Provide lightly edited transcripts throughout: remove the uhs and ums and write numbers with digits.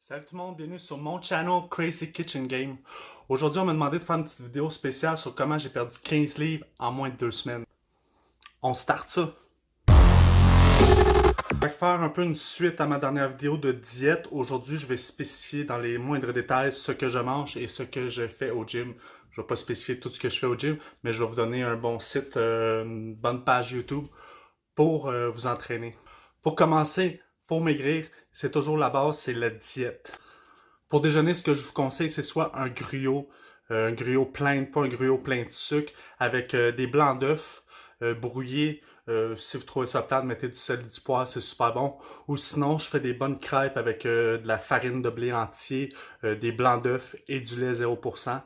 Salut tout le monde, bienvenue sur mon channel Crazy Kitchen Game. Aujourd'hui, on m'a demandé de faire une petite vidéo spéciale sur comment j'ai perdu 15 livres en moins de 2 semaines. On start ça! Je vais faire un peu une suite à ma dernière vidéo de diète. Aujourd'hui, je vais spécifier dans les moindres détails ce que je mange et ce que je fais au gym. Je ne vais pas spécifier tout ce que je fais au gym, mais je vais vous donner un bon site, une bonne page YouTube pour vous entraîner. Pour commencer, pour maigrir, c'est toujours la base, c'est la diète. Pour déjeuner, ce que je vous conseille, c'est soit un gruau plein, pas un gruau plein de sucre, avec des blancs d'œufs brouillés. Si vous trouvez ça plate, mettez du sel, du poivre, c'est super bon. Ou sinon, je fais des bonnes crêpes avec de la farine de blé entier, des blancs d'œufs et du lait 0%.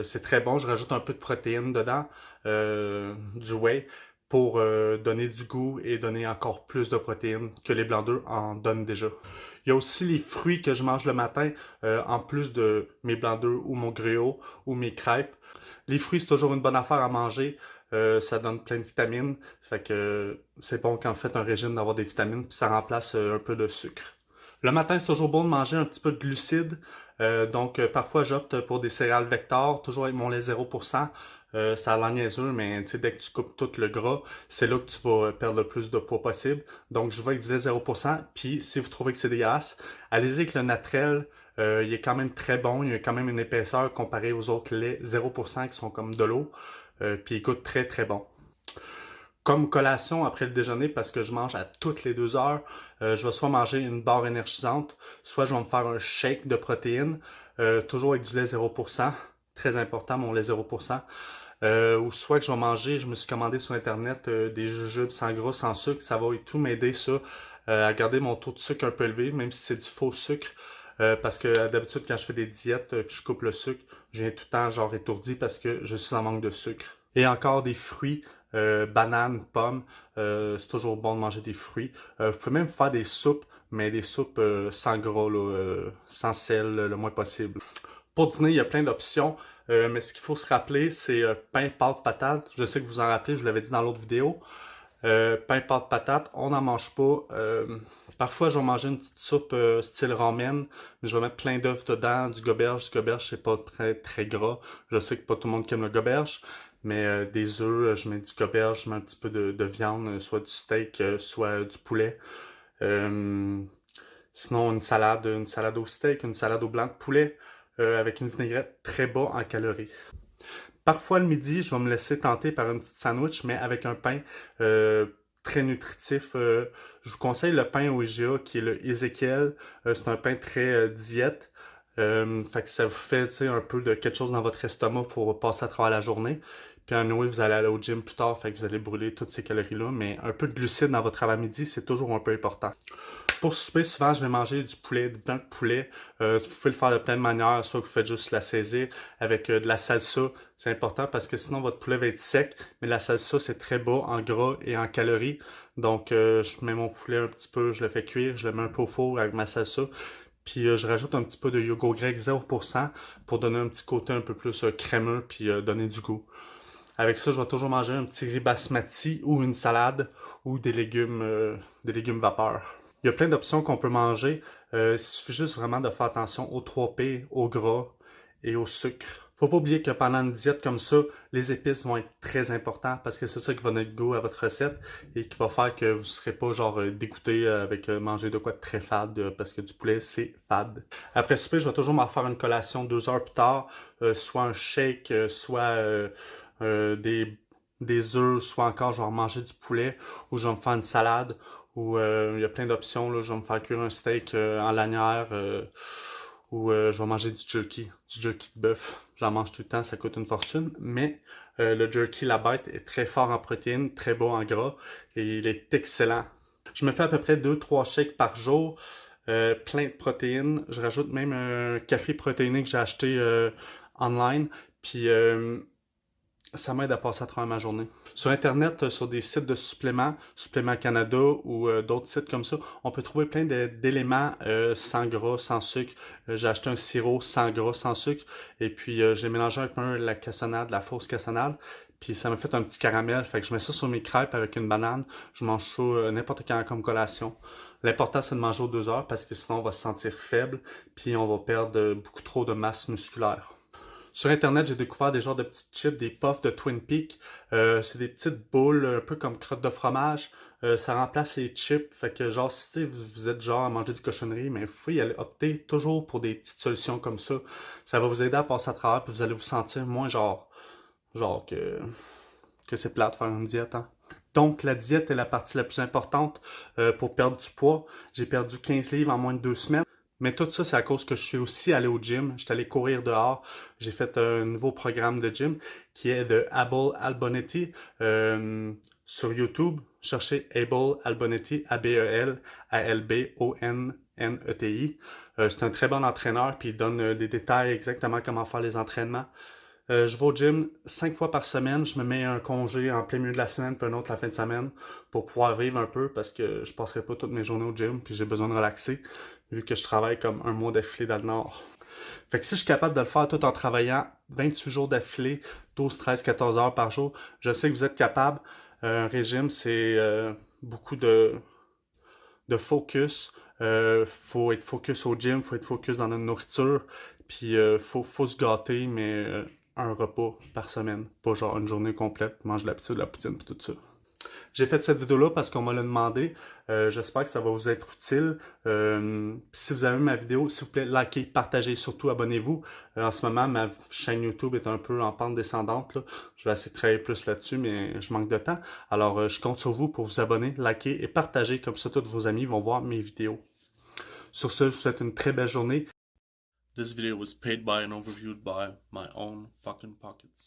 C'est très bon, je rajoute un peu de protéines dedans, du whey, pour donner du goût et donner encore plus de protéines que les blancs d'œufs en donnent déjà. Il y a aussi les fruits que je mange le matin, en plus de mes blancs d'œufs ou mon gruau ou mes crêpes. Les fruits, c'est toujours une bonne affaire à manger. Ça donne plein de vitamines. Fait que c'est bon quand vous faites un régime d'avoir des vitamines, puis ça remplace un peu de sucre. Le matin, c'est toujours bon de manger un petit peu de glucides. Donc, parfois, j'opte pour des céréales Vector, toujours avec mon lait 0%. Ça a l'air niaiseux, mais dès que tu coupes tout le gras, c'est là que tu vas perdre le plus de poids possible. Donc, je vais avec du lait 0%. Puis, si vous trouvez que c'est dégueulasse, allez-y avec le naturel. Il est quand même très bon. Il a quand même une épaisseur comparée aux autres laits 0% qui sont comme de l'eau. Puis, il coûte très, très bon. Comme collation après le déjeuner, parce que je mange à toutes les 2 heures, je vais soit manger une barre énergisante, soit je vais me faire un shake de protéines, toujours avec du lait 0%, très important mon lait 0%, ou soit que je vais manger, je me suis commandé sur internet des jujubes sans gras, sans sucre, ça va et tout m'aider ça à garder mon taux de sucre un peu élevé, même si c'est du faux sucre, parce que d'habitude quand je fais des diètes puis je coupe le sucre, je viens tout le temps genre étourdi parce que je suis en manque de sucre. Et encore des fruits, bananes, pommes, c'est toujours bon de manger des fruits. Vous pouvez même faire des soupes, mais des soupes sans gras, là, sans sel, le moins possible. Pour dîner, il y a plein d'options, mais ce qu'il faut se rappeler, c'est pain, pâte, patate. Je sais que vous en rappelez, je vous l'avais dit dans l'autre vidéo. Pain, pâte, patate, on n'en mange pas. Parfois, je vais manger une petite soupe style ramen, mais je vais mettre plein d'œufs dedans, du goberge. Du goberge, c'est pas très très gras. Je sais que pas tout le monde qui aime le goberge, mais des œufs, je mets du goberge, je mets un petit peu de viande, soit du steak, soit du poulet. Sinon, une salade au steak, une salade au blanc de poulet, avec une vinaigrette très bas en calories. Parfois le midi, je vais me laisser tenter par une petite sandwich, mais avec un pain très nutritif. Je vous conseille le pain au IGA qui est le Ezekiel. C'est un pain très diète. Fait que ça vous fait un peu de quelque chose dans votre estomac pour passer à travers la journée. Puis en nouveau, vous allez aller au gym plus tard, fait que vous allez brûler toutes ces calories-là. Mais un peu de glucides dans votre avant-midi, c'est toujours un peu important. Pour souper, souvent, je vais manger du poulet, du blanc de poulet. Vous pouvez le faire de plein de manières. Soit vous faites juste la saisir avec de la salsa. C'est important parce que sinon, votre poulet va être sec. Mais la salsa, c'est très bas en gras et en calories. Donc, je mets mon poulet un petit peu, je le fais cuire, je le mets un peu au four avec ma salsa. Puis, je rajoute un petit peu de yogourt grec 0% pour donner un petit côté un peu plus crémeux puis donner du goût. Avec ça, je vais toujours manger un petit riz basmati ou une salade ou des légumes vapeur. Il y a plein d'options qu'on peut manger. Il suffit juste vraiment de faire attention aux 3P, au gras et au sucre. Faut pas oublier que pendant une diète comme ça, les épices vont être très importants parce que c'est ça qui va donner le goût à votre recette et qui va faire que vous ne serez pas genre dégoûté avec manger de quoi de très fade parce que du poulet c'est fade. Après souper, je vais toujours m'en faire une collation 2 heures plus tard, soit un shake, soit des œufs, soit encore je vais manger du poulet ou je vais me faire une salade ou il y a plein d'options, là, je vais me faire cuire un steak en lanière ou je vais manger du jerky de bœuf. J'en mange tout le temps, ça coûte une fortune, mais le jerky, la bête, est très fort en protéines, très beau en gras et il est excellent. Je me fais à peu près 2-3 shakes par jour, plein de protéines. Je rajoute même un café protéiné que j'ai acheté online, puis ça m'aide à passer à travers ma journée. Sur Internet, sur des sites de suppléments, Suppléments Canada ou d'autres sites comme ça, on peut trouver plein d'éléments sans gras, sans sucre. J'ai acheté un sirop sans gras, sans sucre, et puis j'ai mélangé un peu la cassonade, la fausse cassonade, puis ça m'a fait un petit caramel. Fait que je mets ça sur mes crêpes avec une banane. Je mange ça n'importe quand comme collation. L'important, c'est de manger aux 2 heures parce que sinon, on va se sentir faible puis on va perdre beaucoup trop de masse musculaire. Sur Internet, j'ai découvert des genres de petites chips, des puffs de Twin Peaks. C'est des petites boules, un peu comme crottes de fromage. Ça remplace les chips. Fait que genre, si vous êtes genre à manger du cochonnerie, mais vous pouvez y aller opter toujours pour des petites solutions comme ça. Ça va vous aider à passer à travers, puis vous allez vous sentir moins genre que c'est plate de faire une diète, hein. Donc, la diète est la partie la plus importante pour perdre du poids. J'ai perdu 15 livres en moins de 2 semaines. Mais tout ça, c'est à cause que je suis aussi allé au gym. J'étais allé courir dehors. J'ai fait un nouveau programme de gym qui est de Abel Albonetti. Sur YouTube, cherchez Abel Albonetti, Abel-Albonnetti. C'est un très bon entraîneur, puis il donne des détails exactement comment faire les entraînements. Je vais au gym 5 fois par semaine. Je me mets un congé en plein milieu de la semaine, puis un autre la fin de semaine, pour pouvoir vivre un peu, parce que je passerai pas toutes mes journées au gym, puis j'ai besoin de relaxer, vu que je travaille comme un mois d'affilée dans le Nord. Fait que si je suis capable de le faire tout en travaillant 28 jours d'affilée, 12, 13, 14 heures par jour, je sais que vous êtes capable. Un régime, c'est beaucoup de focus. Faut être focus au gym, faut être focus dans notre nourriture, puis faut se gâter, mais un repas par semaine, pas genre une journée complète, mange de la poutine puis tout ça. J'ai fait cette vidéo-là parce qu'on me l'a demandé. J'espère que ça va vous être utile. Si vous avez aimé ma vidéo, s'il vous plaît, likez, partagez, surtout abonnez-vous. En ce moment, ma chaîne YouTube est un peu en pente descendante, là. Je vais essayer de travailler plus là-dessus, mais je manque de temps. Alors, je compte sur vous pour vous abonner, liker et partager. Comme ça, tous vos amis vont voir mes vidéos. Sur ce, je vous souhaite une très belle journée. This video was paid by and overviewed by my own fucking pockets.